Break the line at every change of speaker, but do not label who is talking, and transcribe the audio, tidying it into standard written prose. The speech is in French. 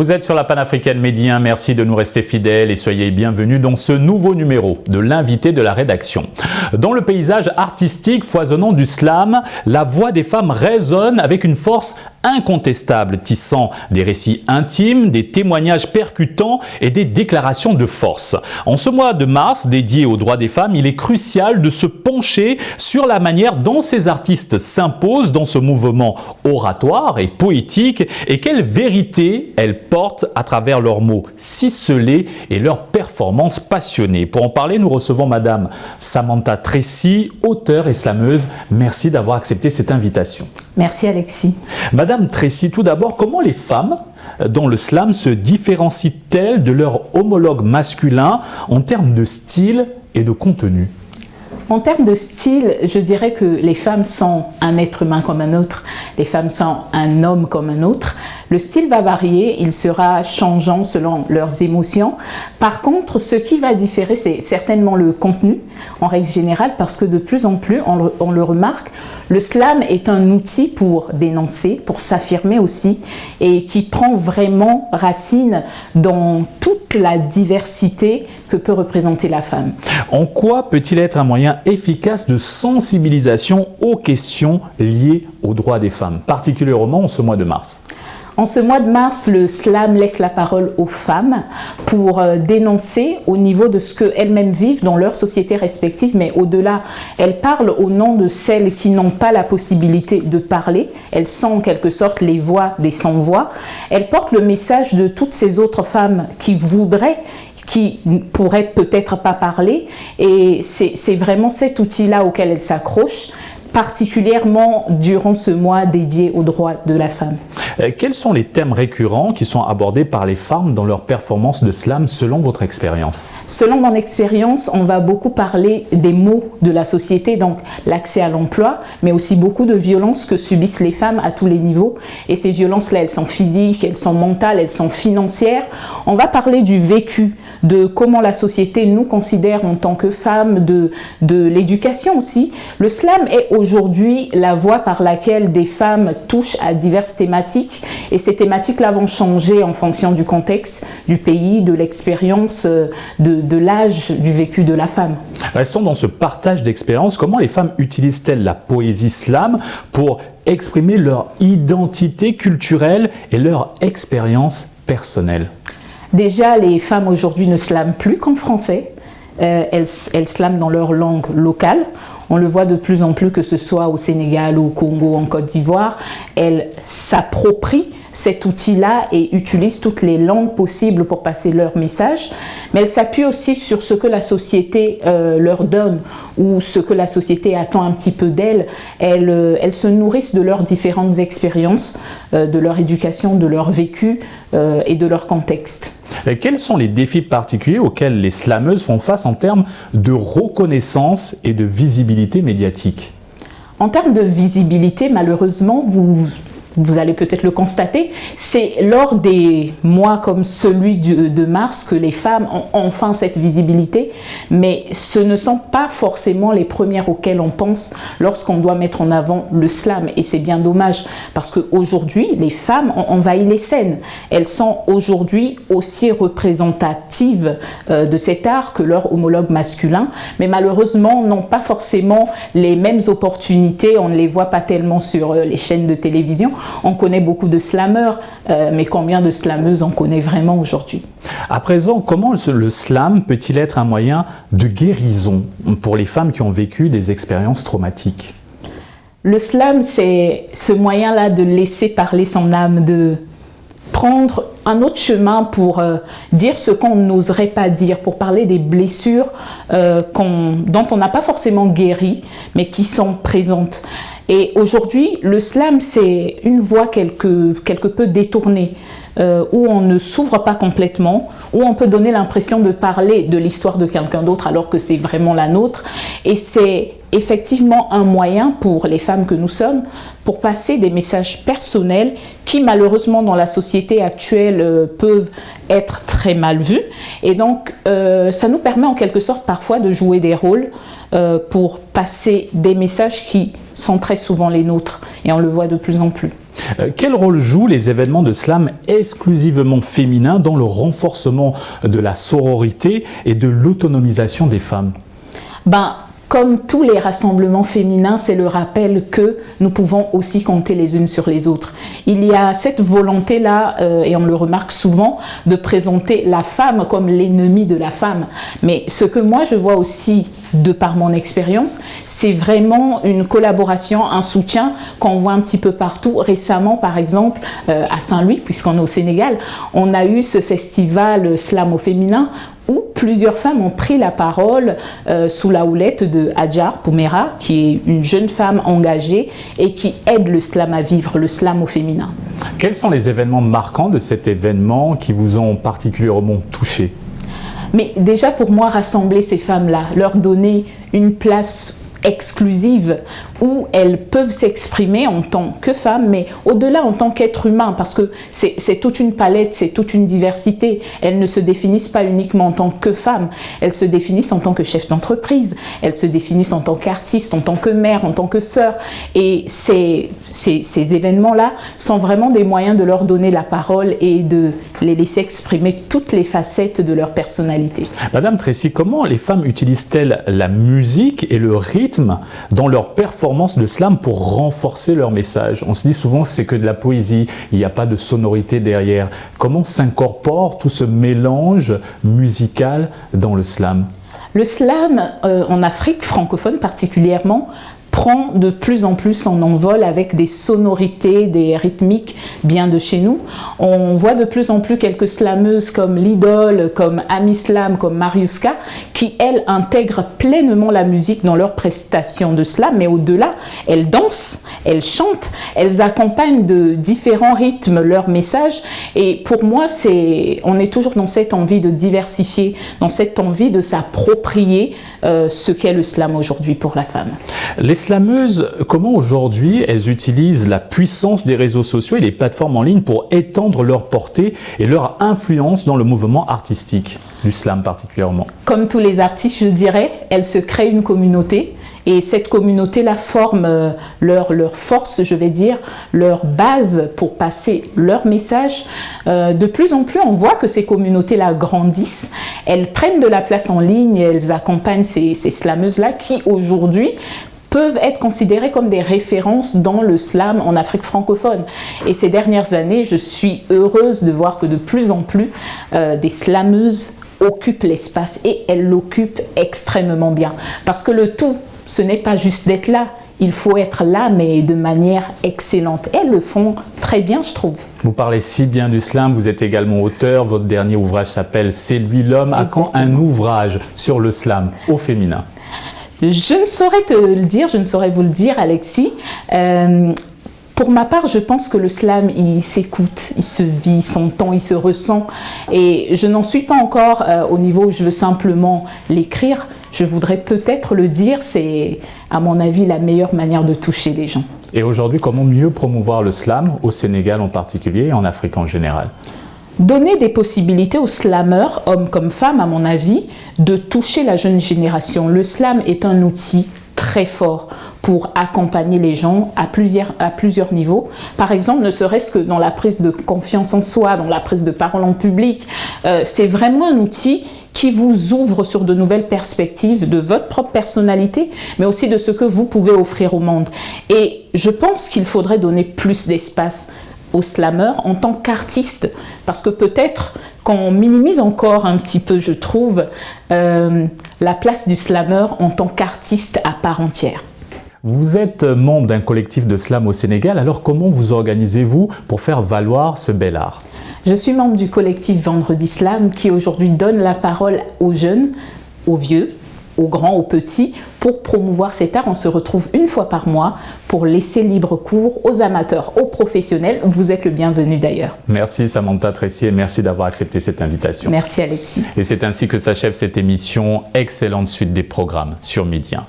Vous êtes sur la panafricaine Média 1, merci de nous rester fidèles et soyez bienvenus dans ce nouveau numéro de l'invité de la rédaction. Dans le paysage artistique foisonnant du slam, la voix des femmes résonne avec une force incontestable, tissant des récits intimes, des témoignages percutants et des déclarations de force. En ce mois de mars, dédié aux droits des femmes, il est crucial de se pencher sur la manière dont ces artistes s'imposent dans ce mouvement oratoire et poétique et quelle vérité elles portent à travers leurs mots ciselés et leurs performances passionnées. Pour en parler, nous recevons Madame Samantha Tracy, auteure et slameuse. Merci d'avoir accepté cette invitation.
Merci Alexis.
Madame Tracy, tout d'abord, comment les femmes dans le slam se différencient-elles de leurs homologues masculins en termes de style et de contenu ?
En termes de style, je dirais que les femmes sont un être humain comme un autre, les femmes sont un homme comme un autre. Le style va varier, il sera changeant selon leurs émotions. Par contre, ce qui va différer, c'est certainement le contenu, en règle générale, parce que de plus en plus, on le remarque, le slam est un outil pour dénoncer, pour s'affirmer aussi, et qui prend vraiment racine dans toute la diversité que peut représenter la femme.
En quoi peut-il être un moyen efficace de sensibilisation aux questions liées aux droits des femmes, particulièrement en ce mois de mars ?
En ce mois de mars, le slam laisse la parole aux femmes pour dénoncer au niveau de ce qu'elles-mêmes vivent dans leurs sociétés respectives, mais au-delà, elles parlent au nom de celles qui n'ont pas la possibilité de parler. Elles sont en quelque sorte les voix des sans-voix. Elles portent le message de toutes ces autres femmes qui voudraient, qui ne pourraient peut-être pas parler, et c'est vraiment cet outil-là auquel elles s'accrochent, particulièrement durant ce mois dédié aux droits de la femme.
Quels sont les thèmes récurrents qui sont abordés par les femmes dans leurs performances de slam selon votre expérience ?
Selon mon expérience, on va beaucoup parler des maux de la société, donc l'accès à l'emploi, mais aussi beaucoup de violences que subissent les femmes à tous les niveaux. Et ces violences-là, elles sont physiques, elles sont mentales, elles sont financières. On va parler du vécu, de comment la société nous considère en tant que femmes, de l'éducation aussi. Le slam est aujourd'hui la voie par laquelle des femmes touchent à diverses thématiques, et ces thématiques-là vont changer en fonction du contexte, du pays, de l'expérience, de l'âge, du vécu de la femme.
Restons dans ce partage d'expérience. Comment les femmes utilisent-elles la poésie slam pour exprimer leur identité culturelle et leur expérience personnelle ?
Déjà, les femmes aujourd'hui ne slament plus qu'en français. Elles slament dans leur langue locale. On le voit de plus en plus, que ce soit au Sénégal, au Congo, en Côte d'Ivoire. Elles s'approprient cet outil-là et utilisent toutes les langues possibles pour passer leur message. Mais elles s'appuient aussi sur ce que la société leur donne ou ce que la société attend un petit peu d'elles. Elles se nourrissent de leurs différentes expériences, de leur éducation, de leur vécu et de leur contexte.
Et quels sont les défis particuliers auxquels les slameuses font face en termes de reconnaissance et de visibilité médiatique ?
En termes de visibilité, malheureusement, vous allez peut-être le constater, c'est lors des mois comme celui de mars que les femmes ont enfin cette visibilité, mais ce ne sont pas forcément les premières auxquelles on pense lorsqu'on doit mettre en avant le slam, et c'est bien dommage parce qu'aujourd'hui les femmes ont envahi les scènes. Elles sont aujourd'hui aussi représentatives de cet art que leurs homologues masculins, mais malheureusement n'ont pas forcément les mêmes opportunités. On ne les voit pas tellement sur les chaînes de télévision. On connaît beaucoup de slameurs, mais combien de slameuses on connaît vraiment aujourd'hui ?
À présent, comment le slam peut-il être un moyen de guérison pour les femmes qui ont vécu des expériences traumatiques ?
Le slam, c'est ce moyen-là de laisser parler son âme, de prendre un autre chemin pour dire ce qu'on n'oserait pas dire, pour parler des blessures dont on n'a pas forcément guéri, mais qui sont présentes. Et aujourd'hui, le slam, c'est une voie quelque peu détournée, où on ne s'ouvre pas complètement, où on peut donner l'impression de parler de l'histoire de quelqu'un d'autre alors que c'est vraiment la nôtre. Et c'est effectivement un moyen pour les femmes que nous sommes pour passer des messages personnels qui malheureusement dans la société actuelle peuvent être très mal vus. Et donc ça nous permet en quelque sorte parfois de jouer des rôles pour passer des messages qui sont très souvent les nôtres, et on le voit de plus en plus.
Quel rôle jouent les événements de slam exclusivement féminins dans le renforcement de la sororité et de l'autonomisation des femmes?
Comme tous les rassemblements féminins, c'est le rappel que nous pouvons aussi compter les unes sur les autres. Il y a cette volonté-là, et on le remarque souvent, de présenter la femme comme l'ennemi de la femme. Mais ce que moi je vois aussi, de par mon expérience, c'est vraiment une collaboration, un soutien qu'on voit un petit peu partout. Récemment, par exemple, à Saint-Louis, puisqu'on est au Sénégal, on a eu ce festival slam au féminin où plusieurs femmes ont pris la parole sous la houlette de Hadjar Poumera, qui est une jeune femme engagée et qui aide le slam à vivre, le slam au féminin.
Quels sont les événements marquants de cet événement qui vous ont particulièrement touché?
Mais déjà pour moi, rassembler ces femmes-là, leur donner une place exclusive où elles peuvent s'exprimer en tant que femmes, mais au-delà en tant qu'être humain, parce que c'est toute une palette, c'est toute une diversité. Elles ne se définissent pas uniquement en tant que femmes, elles se définissent en tant que chef d'entreprise, elles se définissent en tant qu'artiste, en tant que mère, en tant que sœur. Et ces événements-là sont vraiment des moyens de leur donner la parole et de les laisser exprimer toutes les facettes de leur personnalité.
Madame Tracy, comment les femmes utilisent-elles la musique et le rythme dans leur performance de slam pour renforcer leur message? On se dit souvent que c'est que de la poésie, il n'y a pas de sonorité derrière. Comment s'incorpore tout ce mélange musical dans le slam?
Le slam, en Afrique francophone particulièrement, prend de plus en plus son envol avec des sonorités, des rythmiques bien de chez nous. On voit de plus en plus quelques slameuses comme l'Idole, comme Ami Slam, comme Mariuska, qui elles intègrent pleinement la musique dans leurs prestations de slam, mais au-delà, elles dansent, elles chantent, elles accompagnent de différents rythmes leurs messages. Et pour moi, on est toujours dans cette envie de diversifier, dans cette envie de s'approprier ce qu'est le slam aujourd'hui pour la femme.
Les slameuses, comment aujourd'hui elles utilisent la puissance des réseaux sociaux et les plateformes en ligne pour étendre leur portée et leur influence dans le mouvement artistique du slam particulièrement?
Comme tous les artistes, je dirais, elles se créent une communauté. Et cette communauté-là forme leur force, je vais dire, leur base pour passer leur message. De plus en plus, on voit que ces communautés-là grandissent. Elles prennent de la place en ligne et elles accompagnent ces slameuses-là qui, aujourd'hui, peuvent être considérées comme des références dans le slam en Afrique francophone. Et ces dernières années, je suis heureuse de voir que de plus en plus des slameuses occupent l'espace et elles l'occupent extrêmement bien. Parce que le tout, ce n'est pas juste d'être là, il faut être là, mais de manière excellente. Elles le font très bien, je trouve.
Vous parlez si bien du slam, vous êtes également auteur, votre dernier ouvrage s'appelle « C'est lui l'homme ». À quand un ouvrage sur le slam au féminin?
Je ne saurais te le dire, je ne saurais vous le dire, Alexis. Pour ma part, je pense que le slam, il s'écoute, il se vit, son temps, il se ressent. Et je n'en suis pas encore au niveau où je veux simplement l'écrire. Je voudrais peut-être le dire, c'est à mon avis la meilleure manière de toucher les gens.
Et aujourd'hui, comment mieux promouvoir le slam, au Sénégal en particulier et en Afrique en général?
Donner des possibilités aux slameurs, hommes comme femmes à mon avis, de toucher la jeune génération. Le slam est un outil très fort pour accompagner les gens à plusieurs niveaux. Par exemple, ne serait-ce que dans la prise de confiance en soi, dans la prise de parole en public. C'est vraiment un outil qui vous ouvre sur de nouvelles perspectives de votre propre personnalité, mais aussi de ce que vous pouvez offrir au monde. Et je pense qu'il faudrait donner plus d'espace aux slameurs en tant qu'artistes, parce que peut-être qu'on minimise encore un petit peu, je trouve, la place du slameur en tant qu'artiste à part entière.
Vous êtes membre d'un collectif de slam au Sénégal, alors comment vous organisez-vous pour faire valoir ce bel art?
Je suis membre du collectif Vendredi Slam qui aujourd'hui donne la parole aux jeunes, aux vieux, aux grands, aux petits, pour promouvoir cet art. On se retrouve une fois par mois pour laisser libre cours aux amateurs, aux professionnels. Vous êtes le bienvenu d'ailleurs.
Merci Samantha Tracy et merci d'avoir accepté cette invitation.
Merci Alexis.
Et c'est ainsi que s'achève cette émission. Excellente suite des programmes sur Média.